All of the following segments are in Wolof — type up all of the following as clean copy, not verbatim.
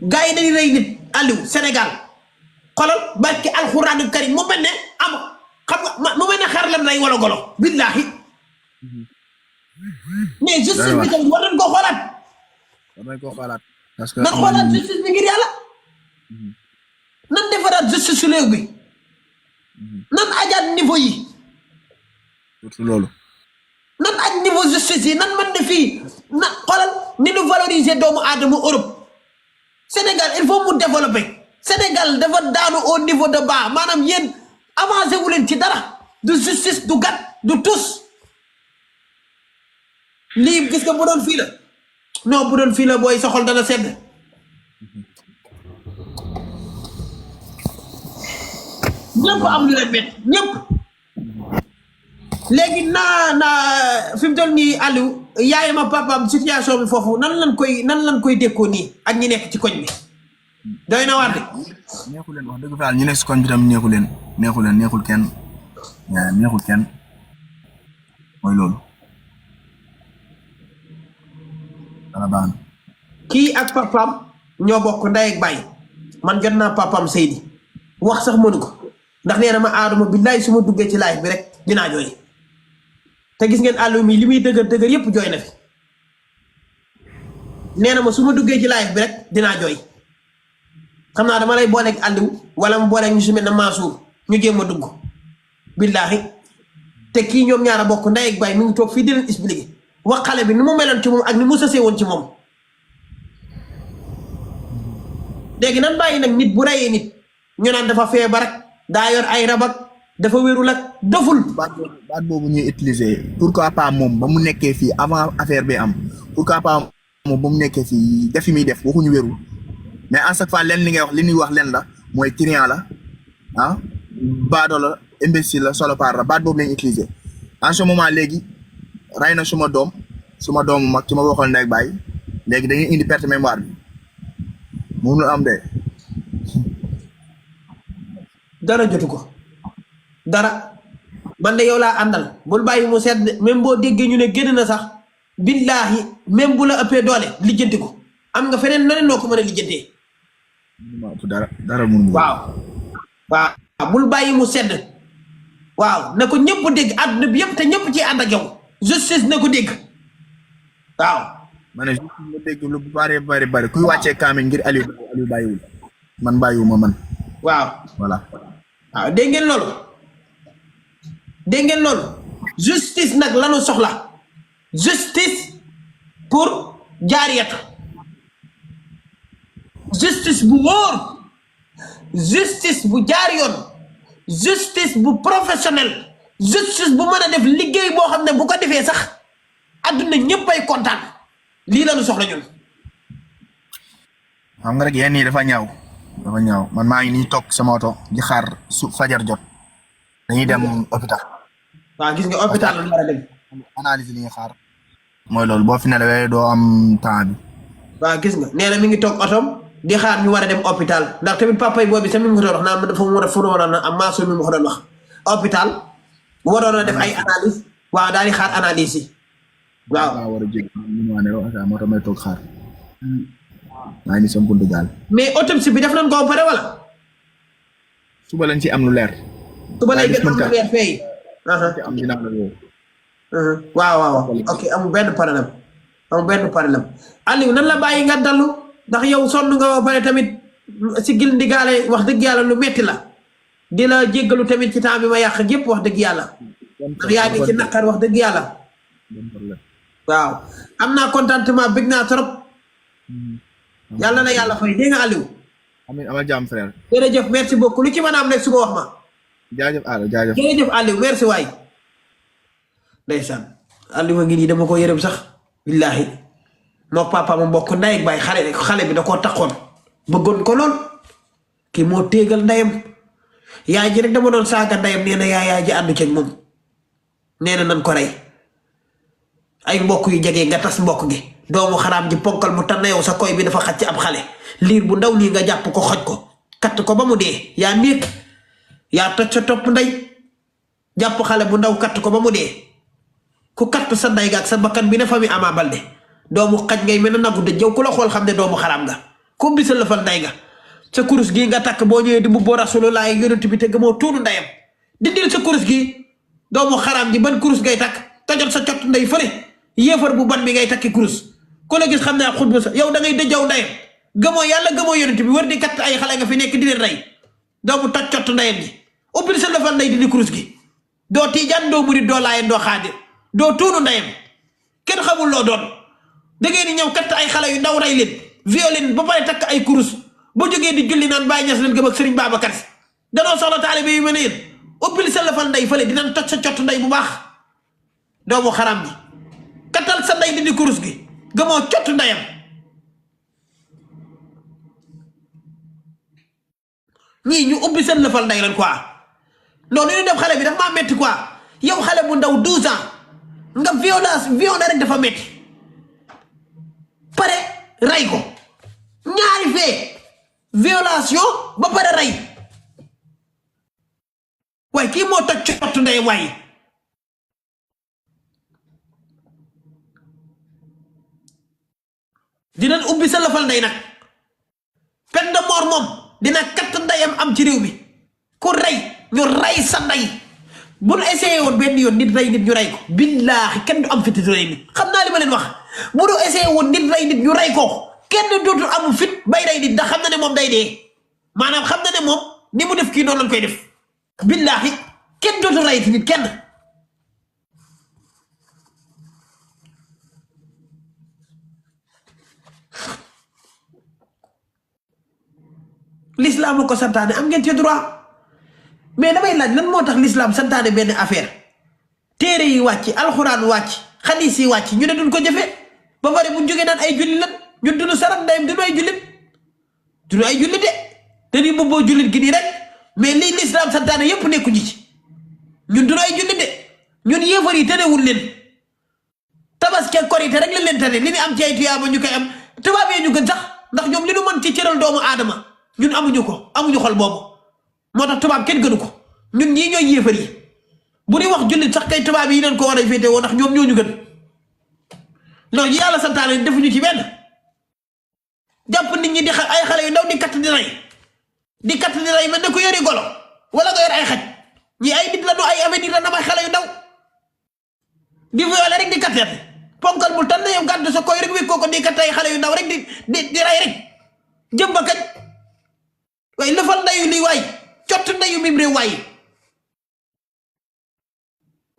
gars yi dañuy rey nit Aliou Sénégal xolal barki alxuraanu karim mu mel ne am xam nga mu mel ne xar lan rey wala golo billahi mais justice bi tam war nañ ko xoolaat parce que nan xoolaat justice bi ngir yàlla nan defaraat justice su réew bi nan ajaat niveau yi surtout loolu nan aj niveau justice yi nan man ne fii na xoolal ni ñu valoriser doomu aadama Europe Sénégal il faut mu développer Sénégal dafa daanu au niveau de bas maanaam yéen avancé wu leen ci dara du justice du gat du tous lii gis nga bu doon fii la non bu doon fii la booy sa xol dana sedd ñëpp am lu leen met ñëpp léegi naa fi mu toll nii Aliou yaayam ak papaam situation bi foofu nan lan koy dékkoo nii ak ñi nekk ci koñ bi doy na waar de. neexul leen wax dëgg fa ñu nekk si koñ bi tam neexul kenn mooy loolu. dana baax na. kii ak papaam ñoo bokk ndey ak baay man jot naa papaam Seydi wax sax mënu ko ndax nee na ma Adama billaay su ma duggee ci live bi rek dinaa jooy. te gis ngeen Aliou mi li muy dëgër yëpp jooy na fi nee na ma su ma duggee ci live bi rek dinaa jooy xam naa dama lay booleeg Aliou wala mu booleeg ñu su mel ne Mansour ñu jéem a dugg billaahi te kii ñoom ñaara bokk ndey ak baay mi ngi toog fii di leen expliquer wax xale bi ni mu meloon ci moom ak ni mu sësee woon ci moom léegi nan bàyyi nag nit bu reyee nit ñu naan dafa feebar rek daa yor ay rab ak dafa wérul ak doful. baat boobu ñuy utiliser pourquoi pas moom ba mu nekkee fii avant affaire bi am pourquoi pas moom ba mu nekkee fii def yi muy def waxuñu wérul mais à chaque fois leen li ngay wax li ñuy wax leen la mooy triant la ah baado la imbécile la solopard la baat boobu lañu utiliser en ce moment léegi rey na suma doomu mag ci ma waxoon ndey bàyyi léegi dañuy indi perte mémoire bi mënul am de. dara jotu ko dara man de yow laa àndal bul bàyyi mu sedd même boo déggee ñu ne génn na sax billaahi même bu la ëppee doole lijjanti ko am nga feneen neneen noo ko mën a lijjantee. dara mun. waaw bul bàyyi mu sedd waaw na ko ñëpp dégg àdduna bi yëpp te ñëpp ci ànd ak yow justice na ko dégg waaw. ma ne justice na dégg lu bari kuy wàccee kaamil ngir Aliou bàyyiwul man bàyyiwuma man. waaw voilà. waaw dégg ngeen loolu justice nag lanu soxla justice pour jaariyatu justice bu wóor justice bu jaar yoon justice bu professionnel justice bu mën a def liggéey boo xam ne bu ko defee sax adduna ñëpp ay kontaan lii lanu soxla ñun. xam nga rek yenn yi dafa ñaaw man maa ngi nii toog sama oto di xaar su fajar jot dañuy dem hôpital. waaw gis nga hôpital la war a dem. analyse li nga xaar. mooy loolu boo fi nelawee doo am temps bi. waaw gis nga nee na mi ngi toog otom di xaar ñu war a dem hôpital ndax tamit papa yi boobu tamit mi ngi ko doon wax naan dafa waroon a am maaso mi mu ko doon wax hôpital waroon a def ay analyse waaw daal di xaar analyse yi waaw. war a jég moo tax may toog xaar. maa ngi sama buntu gaal. mais autopsie bi def nañ ko ba pare wala. suba lañ ci am lu leer. suba lay gën a am lu leer fay. am dinaa la woo. waaw ok amul benn problème Aliou nan la bàyyi nga dallu ndax yow sonn nga ba pare tamit si gil ndigaale wax dëgg yàlla lu metti la di la jéggalu tamit ci temps bi ma yàq yëpp wax dëgg yàlla ndax yaa ngi ci naqar wax dëgg yàlla waaw am naa contentement bëgg naa trop yàlla na yàlla fay dégg nga Aliou. amiin amal jàmm frère. jërëjëf merci beaucoup lu ci mën a am rek suba wax ma. jërëjëf Aliou merci waay. ndeysaan Aliou ma ngi nii dama ko yërëm sax billaahi moo papa ma mbokk ndey ak baay xale bi da koo taxoon bëggoon ko lool kii moo téegal ndeyam yaay ji rek dama doon saaga ndeyam nee na yaay ji àndu ceeg moom nee na nan ko rey ay mbokk yu jege nga tas mbokk gi doomu xaraam ji ponkal mu tànn yow sa koy bi dafa xaj ci ab xale liir bu ndaw lii nga jàpp ko xoj ko katt ko ba mu dee yaa miir yaa toj sa topp ndey jàpp xale bu ndaw katt ko ba mu dee ku katt sa ndey ga ak sa bakkan bi ne fa mi Ama Baldé doomu xaj ngay mel na nagu dëj yow ku la xool xam ne doomu xaraam nga ko ubbi sa lëfal nday nga sa kurus gi nga takk boo ñëwee di mbubboo rasulullah yonent bi te gëmoo tuunu ndayam dindil sa kurus gi doomu xaraam ji ban kurus ngay takk tojal sa cott nday fële yéefar bu ban bi ngay takki kurus ku la gis xam ne xutba sa yow da ngay dëjjaw ndayam gëmoo yàlla gëmoo yonent bi war di kat ay xale nga fi nekk di leen rey doomu toj cott ndayam ji ubbil sa lëfal nday dindi kurus gi doo tiijaan doo murit doo laayeen doo xaadir doo tuunu ndayam kenn xamul loo doon da ngeen di ñëw kat ay xale yu ndaw rey leen violé leen ba pare takk ay kurus bu jógee di julli naan bàyyi ñas leen gëm ak Serigne Babacar Si danoo soxla taalibe yu mel ne yéen ubbil sa lëfal nday fële dinañ toj sa cott nday bu baax doomu xaram ji kattal sa nday dindi kurus gi gëmoo cott ndayam ñii ñu ubbi seen lëfal nday lan quoi loolu ñu def xale bi dafa maa metti quoi yow xale bu ndaw 12 ans nga violé rek dafa metti pare rey ko ñaari fee violation ba pare rey waaye kii moo toj cott ndey waaye dinañ ubbi sa lëfal ndey nag peine de mort moom dina katt ndeyam am ci réew mi ku rey ñu rey sa ndey bu nu essayé woon benn yoon nit rey nit ñu rey ko billaahi kenn du am fit di rey nit xam naa li ma leen wax bu nu essayé woon nit rey nit ñu rey ko kenn dootul amul fit bay rey nit ndax xam na ne moom day dee maanaam xam na ne moom ni mu def kii noonu lañ koy def billaahi kenn dootul rey nit kenn l'islam ko santaane am ngeen ci droit mais damay laaj lan moo tax l'islam santaane benn affaire téere yi wàcc alxuraan wàcc xadiis yi wàcc ñu ne duñ ko jëfe ba pare bu jógee naan ay jullit lan ñun duñu sarat ndayam duñu ay jullit duñu ay jullit de te ni booboo jullit gi nii rek mais lii l'islam santaane yëpp nekkuñu ci ñun duñu ay jullit de ñun yéefar yi terewul leen tabaski ak korite rek lañ leen tere li ni am ci ay tuyaaba ñu koy am tubaab yi ñu gën sax ndax ñoom li nu mën ci cëral doomu aadama ñun amuñu ko amuñu xol boobu moo tax tubaab kenn gënu ko ñun ñii ñooy yéefar yi bu ñuy wax jullit sax kay tubaab yi leen ko war a féete woo ndax ñoom ñoo ñu gën non yi yàlla santaane defuñu ci benn jàpp nit ñi di ay xale yu ndaw di katt di rey mel ne ko yori golo wala nga yor ay xaj ñi ay nit la du ay avenir la na may xale yu ndaw di violé rek di katteet ponkal bu tànn yow gàddu sa koy rek wékkoo ko di katt ay xale yu ndaw rek di rey rek jëm ba kañ waaye lëfal ndayu lii waay cott ndayu mim réew waay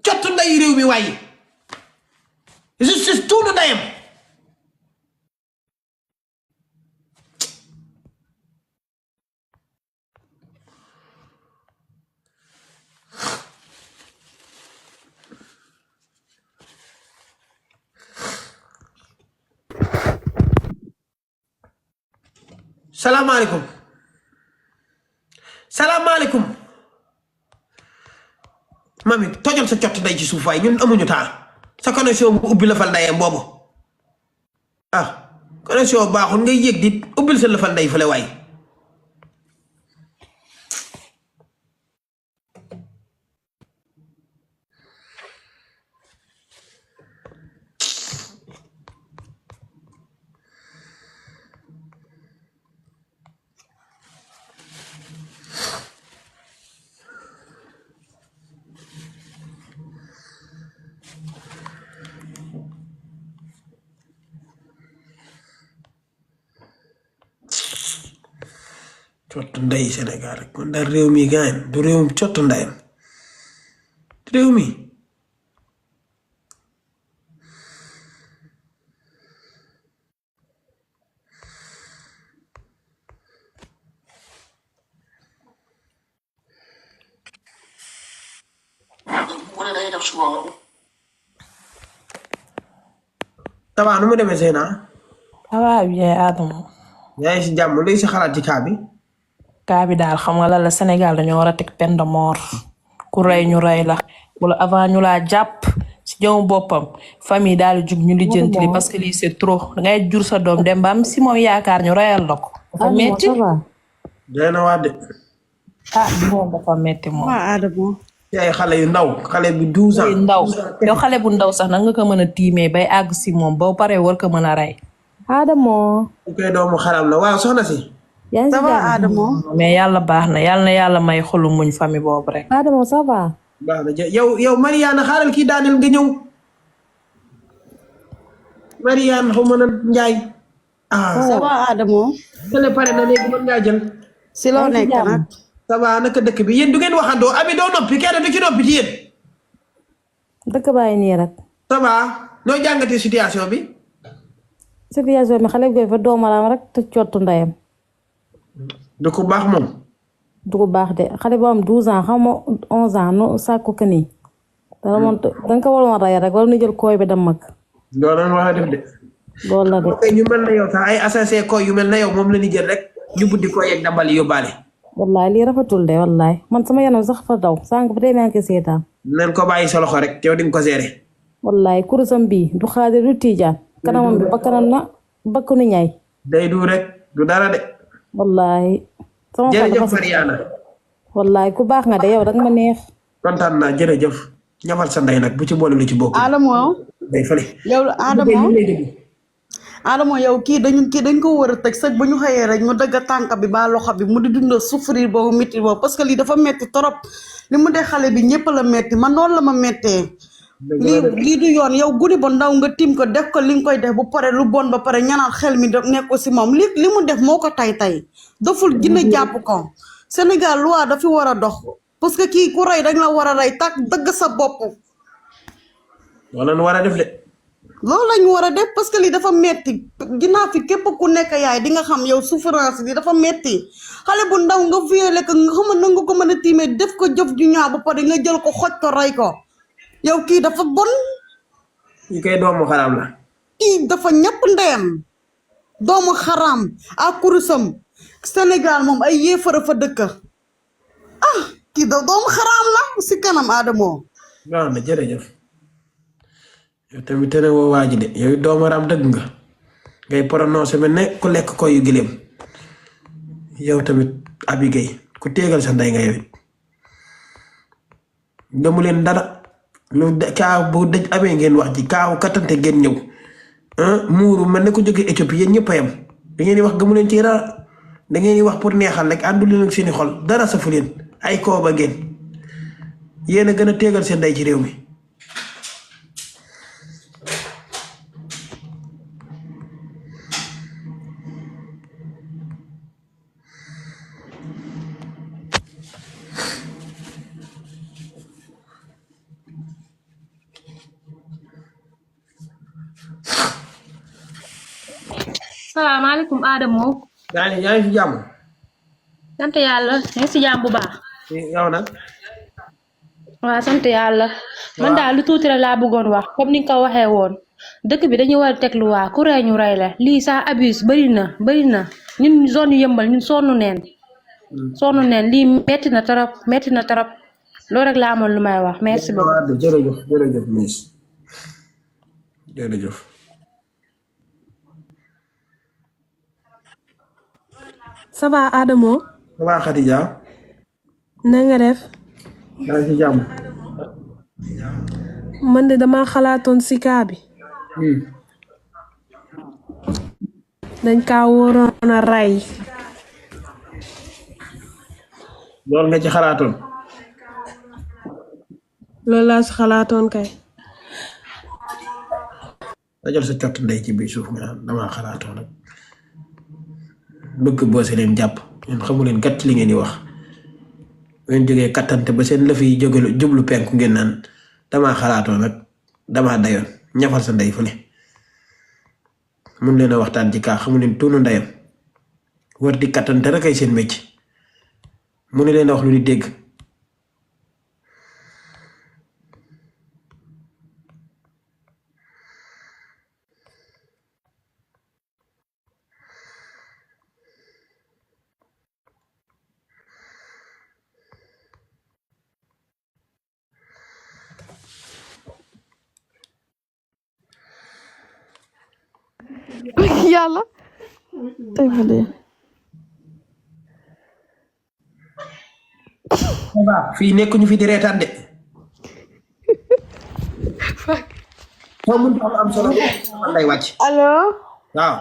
cott ndayu réew mi waay justice tuunu ndayam salaamaaleykum salaamaaleykum mami tojal sa cott nday ci suuf waay ñun amuñu temps sa connexion bu ubbi lëfal ndayam boobu ah connexion baaxul ngay yéeg di ubbil sa lëfal nday fële waay cott nday Sénégal rek man daal réew mi gaañ du réewum cott ndayam réew mi tabaa nu mu demee Zeyna ça va bien Adama. yaa ngi si jàmm luy si xalaat ci kaa bi kaa bi daal xam nga la Sénégal dañoo war a teg peine de mort ku rey ñu rey la wala avant ñu laa jàpp si jëmu boppam famille daal di jug ñu lijjanti li parce que lii c'est trop dangay jur sa doom dem ba am si moom yaakaar ñu reyal la ko. dafa metti dina waa de moom dafa metti moom. ci ay xale yu ndaw xale bu 12 ans. ndaw yow xale bu ndaw sax na nga ko mën a tiimee bay àgg si moom boo paree war ko mën a rey. Adamo. ku koy doomu xaram la waaw soxna si. yaa ngi ça si va jàmm. Adamo. mais yàlla baax na yàlla may xolu muñ famille boobu rek. Adamo ça va. baax na yow Mariana xaaral kii daaneel nga ñëw. Mariane xaw ma na Njaay. ça va Adamo. kële pare na léegi mën ngaa jël. si loo nekk nag. ça va naka dëkk bi yéen du ngeen waxandoo abi doo noppi kenn du ci noppi ci yéen. dëkk bàyyi nii rek. ça va noo jàngatee situation bi. situation bi xale bi fa doomaram rek te cottu ndeyam. du ko baax moom. du ko baax de xale bu am 12 ans xam nga 11 ans no sàkku ka nii. danga ko waroon a rey rek wala nu jël kooy bi dem mag. loolu la wax def de. loolu la de. ok ñu mel na yow sax ay assassin koy yu mel na yow moom la ñu jël rek ñu buddi koy yeeg dambali yóbbaale. wallaay lii rafetul de wallaay man sama yaram sax fa daw sànq ba tey maa ngi seetaan. nañ ko bàyyi sa loxo rek yow di nga ko gérer. wallaay kurusam bii du xaadir du tiijaan. kanamam bi bakkanam na bakkanu ñaay. day du rek du dara de. wallaay. sama xol jërëjëf dafa Mariana. wallaay ku baax nga de yow rek ma neex. kontaan naa jërëjëf. ñafal sa ndey nag bu ci boole lu ci bokk. Adamo. day fële. yow Adamo yow kii dañ ko war a tëj sax ba ñu xëyee rek mu dëgg tànk bi ba loxo bi mu di dundal souffrir boobu métti boobu parce que lii dafa metti trop li mu dee xale bi ñëpp la metti man noonu la ma mettee. lii du yoon yow guddi ba ndaw nga tim ko def ko li nga koy def bu pare lu bon ba pare ñanaan xel mi nekk ko si moom li mu def moo ko tay doful gina jàpp ko Sénégal loi dafi war a dox parce que kii ku rey dañ la war a rey tak dëgg sa bopp. loolu la ñu war a def de. loolu lañu war a def parce que lii dafa metti ginnaaw fi képp ku nekk yaay di nga xam yow souffrance bi dafa metti xale bu ndaw nga violé ko nga xam ne nga ko mën a tiimee def ko jëf ju ñaaw ba pare nga jël ko xoj ko rey ko yow kii dafa bon. ñu koy doomu xaram la. kii dafa ñëpp ndeyam doomu xaram ak kurusam Sénégal moom ay yéefara fa dëkk kii doomu xaram la si kanam Adamo. waaw na jërëjëf. yow tamit te ne woo waa ji de yow doomu xaram dëgg nga ngay prononcé mel ne ku lekk koy yu gileem yow tamit Abi Gueye ku téegal sa ndey nga yow it demu leen dara lu kaaw bu dëj amee ngeen wax ji kaaw kattante ngeen ñëw muuru mel ne ku jóge Éthiopie yéen ñëpp a yem da ngeen di wax gëmu leen ci dara da ngeen di wax pour neexal rek àndu leen ak seeni xol dara safu leen ay kooba ngeen yéen a gën a téegal seen ndey ci réew mi. salaamaaleykum Adamo. yaa ngi ci jàmm. sant yàlla ñu ngi si jàmm bu baax. yow nag. waaw sant yàlla. man daal lu tuuti rek laa bëggoon wax comme ni nga ko waxee woon dëkk bi dañuy war a teg lu waa ku rey ñu rey la lii ça abuse bëri na ñun zone yu yëmbal ñun sonn neen lii metti na trop loolu rek laa amoon lu may wax merci beaucoup. jërëjëf miss jërëjëf. ça va Adamo. ça va Khadija. na nga def. yaa ngi ci jàmm. man de dama xalaatoon si kaa bi. dañ kaa waroon a rey. loolu nga ci xalaatoon. loolu laa si xalaatoon kay. dajal sa cott ndey ci biir suuf nga dama xalaatoon rek. bëgg boose leen jàpp ñun xamu leen kat ci li ngeen di wax ngeen jógee kattante ba seen lëf yi jóge jublu penku ngeen naan damaa xalaatoon nag damaa dayoon ñafal sa ndey fële mun leen a waxtaan ci kaa xamu leen tuunu ndeyam war di kattante rek ay seen mécc mu ne leen a wax lu di dégg. yàlla. tey ma dee. fii nekkuñu fi di reetaan de. soo mënut am solo man lay wàcc. allo. waaw.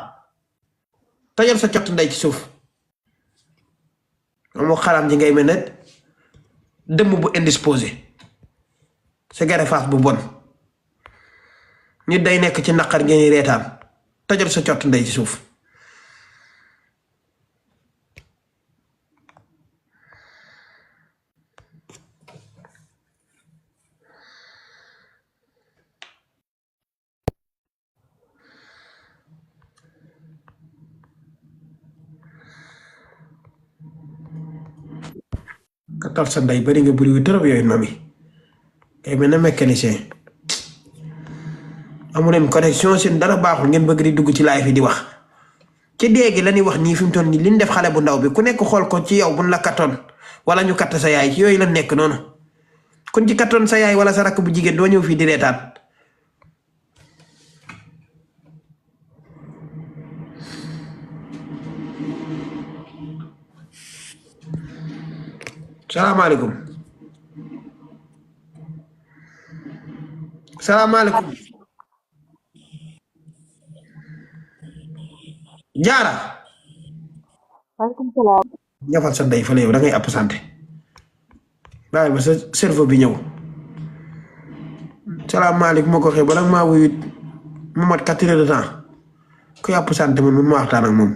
tojal sa cott ndey ci suuf moo xaram ji ngay mel ne dëmm bu indisposé sa gere faaf bu bon nit day nekk ci naqar ngeen reetaan tojal sa cott ndey ci suuf ka tol sa ndey bari nga buri wu trop yooyu mami kay mel na mécanicien amuleen connexion seen dara baaxul ngeen bëgg di dugg ci live yi di wax ci déegi la ñuy wax nii fi mu toll nii li ñu def xale bu ndaw bi ku nekk xool ko ci yow buñ la kattoon wala ñu katt sa yaay ci yooyu la nekk noonu kun ci kattoon sa yaay wala sa rakk bu jigéen doo ñëw fii di reetaan salaamaaleykum salaamaaleykum jaara maaleykum salaam. ñafal sa ndey fële yow da ngay absenté bàyyi ba sa cerveau bi ñëw salaamaaleykum moo ko waxee bala maa wuyu mu mat 4 heures de temps kuy absenté man ma waxtaan ak moom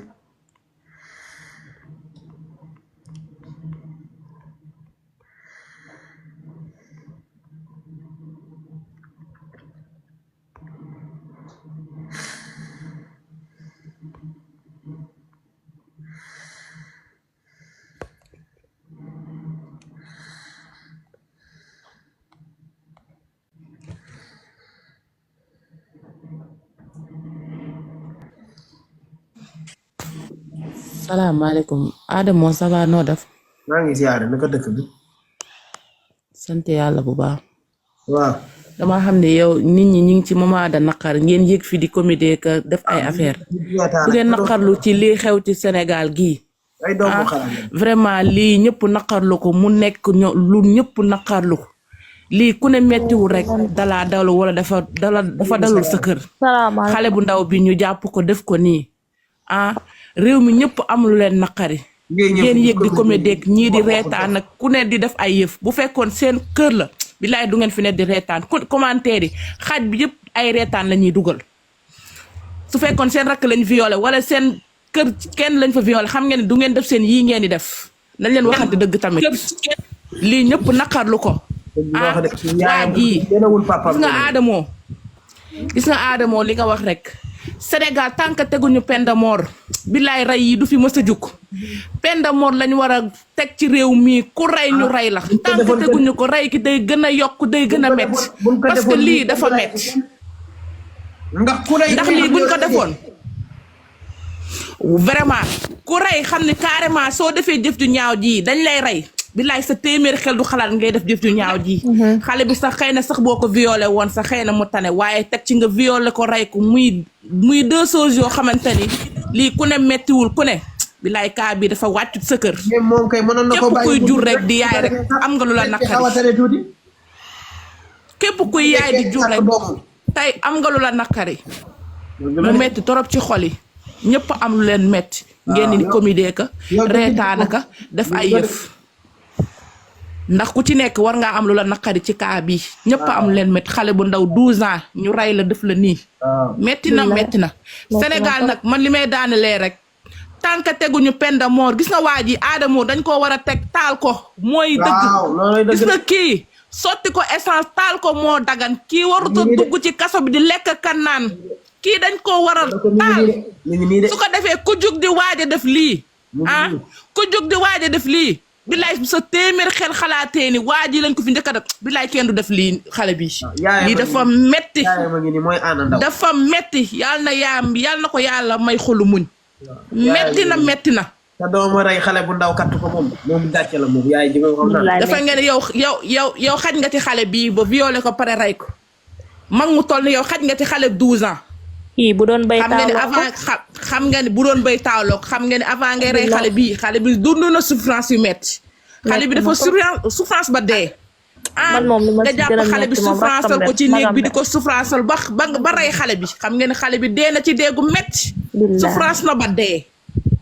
salaamaaleykum Adamo ça va noo def. maa ngi ziare naka dëkk bi. sant yàlla bu baax. waaw. dama xam ne yow nit ñi ñu ngi ci moment de naqar ngeen yëg fi di comédie ka def ay affaire du ngeen naqarlu ci lii xew ci Sénégal gii. vraiment lii ñëpp naqarlu ko mu nekk lu ñëpp naqarlu lii ku ne mettiwul rek dalaa dalu wala dafa dalul sa kër. xale bu ndaw bi ñu jàpp ko def ko nii réew mi ñëpp am lu leen naqari. ngeen yëg di comédie ñii di reetaan nag ku ne di def ay yëf bu fekkoon seen kër la billaay du ngeen fi ne di reetaan commentaire yi xaaj bi yëpp ay reetaan la ñuy dugal su fekkoon seen rakk lañ violé wala seen kër kenn lañ fa violé xam ngeen ne du ngeen def seen yii ngeen di def nañ leen waxante dëgg tamit lii ñëpp naqarlu ko waa jii gis nga Adamo li nga wax rek Sénégal tant que teguñu peine de mort billaay rey yi du fi mës a jukk peine de mort lañ war a teg ci réew mi ku rey ñu rey la tant que teguñu ko rey ki day gën a yokk day gën a metti parce que lii dafa metti ndax lii buñ ko defoon vraiment ku rey xam ne carrément soo defee jëf ju ñaaw ji dañ lay rey billaay sa téeméeri xel du xalaat ngay def jëf ju ñaaw ji xale bi sax xëy na sax boo ko violé woon sax xëy na mu tane waaye teg ci nga violé ko rey ko muy 2 choses yoo xamante ni lii ku ne mettiwul ku ne billaay kaa bi dafa wàccut sa kër képp kuy jur rek di yaay rek am nga lu la naqari képp kuy yaay di jur rek tey am nga lu la naqari mu metti torop ci xol yi ñëpp am lu leen metti ngeen ni comédie ka reetaan ka def ay yëf ndax ku ci nekk war ngaa am lu la naqari ci kaa bi ñëpp am leen métti xale bu ndaw 12 ans ñu rey la def la nii métti na Sénégal nag man li may daanelee rek tant que teguñu peine de mort gis nga waa ji Adamo dañ koo war a teg taal ko mooy dëgg gis nga kii sotti ko essence taal ko moo dagan kii waruta dugg ci kaso bi di lekk kan naan kii dañ koo war a taal su ko defee ku jug di waaj a def lii ku jug di waaj a def lii billaay sa téeméer xel xalaatee ni waa ji lañ ko fi njëkk a def billaay kenn du def lii xale bi lii dafa metti dafa metti yàlla na ko yàlla may xolu muñ metti na te doomu rey xale bu ndaw katt ko moom gàcce la moom yaay ji moom xam naa dafa ngeen yow xaj nga ci xale bii ba violé ko pare rey ko mag mu toll ni yow xaj nga ci xale 12 ans kii bu doon bay xam nga ni bu doon bay taawloo xam nga ni avant ngay rey xale bi dund na souffrance yu metti xale bi dafa souffrance ba dee nga jàpp xale bi souffrance ko ci néeg bi di ko souffrance ba rey xale bi xam nga ni xale bi dee na ci deegu metti souffrance na ba dee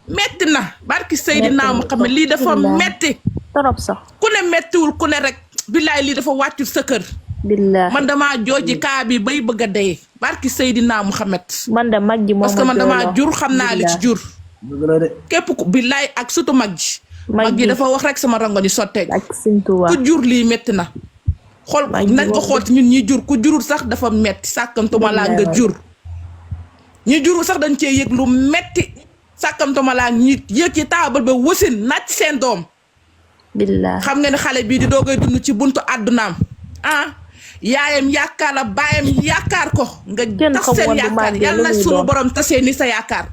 metti na barki Seydina Muhammad lii dafa metti torop sax ku ne mettiwul ku ne rek billaay lii dafa wàccul sa kër billahi man damaa jooji kaa bi bay bëgg a dee barki Seydina Muhammad man de mag ji moom parce que man damaa jur xam naa li ci jur képp ku billaay ak surtout mag ji mag ji dafa wax rek sama rango ni sotteeg ak Sintuwa ku jur lii metti na xool nañ ko xool ci ñun ñi jur ku jurul sax dafa metti sàkkamtuma laa nga jur ñi jurul sax dañ cee yëg lu metti sàkkamtuma laa ñi yëg ci taabal ba wasin nàcc seen doom billahi xam nga ne xale bii di doogay dund ci buntu àddunaam yaayam yaakaar la baayam yaakaar ko nga tas seen yaakaar yàlla na sunu borom tasee ni sa yaakaar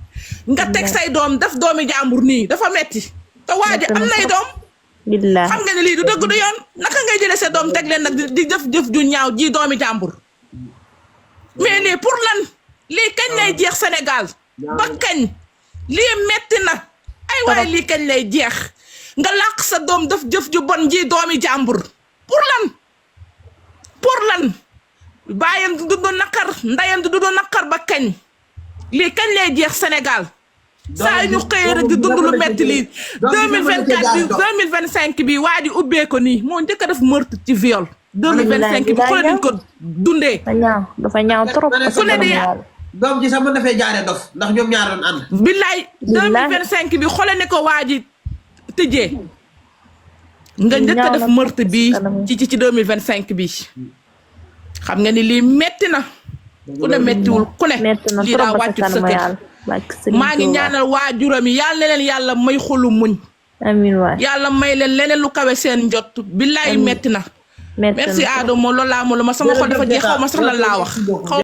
nga teg say doom daf doomi jàmbur nii dafa metti te waa ji am nay doom billahi xam nga ne lii du dëgg du yoon naka ngay jëlee sa doom teg leen nag di jëf ju ñaaw ji doomi jàmbur mais lii pour lan lii kañ lay jeex Sénégal ba kañ lii metti na ay waay lii kañ lay jeex nga làq sa doom daf jëf ju bon ji doomi jàmbur pour lan baayam du dund naqar ndayam du dund naqar ba kañ lii kañ lay jeex Sénégal saa ñu xëyee rek di dund lu metti lii 2024 bi 2025 bi waa ji ubbee ko nii moo njëkk a def meurtre ci viol 2025 bi xoolal nañ ko dundee dafa ñaaw trop ku ne di doom ji sax mën na fee jaaree dof ndax ñoom ñaar doon ànd billaay 2025 bi xoolal ne ko waa ji tëjee nga njëkk a def meurtre bi ci 2025 bi xam nga ni lii metti na ku ne mettiwul ku ne lii daa wàccut sa kër maa ngi ñaanal waajuram yi yàlla leen yàlla may xolu muñ amiin waay yàlla may leen leneen lu kawe seen njott billaay metti na merci Adamo loolu laa ma sama xol dafa jeex xaw ma sax lan laa wax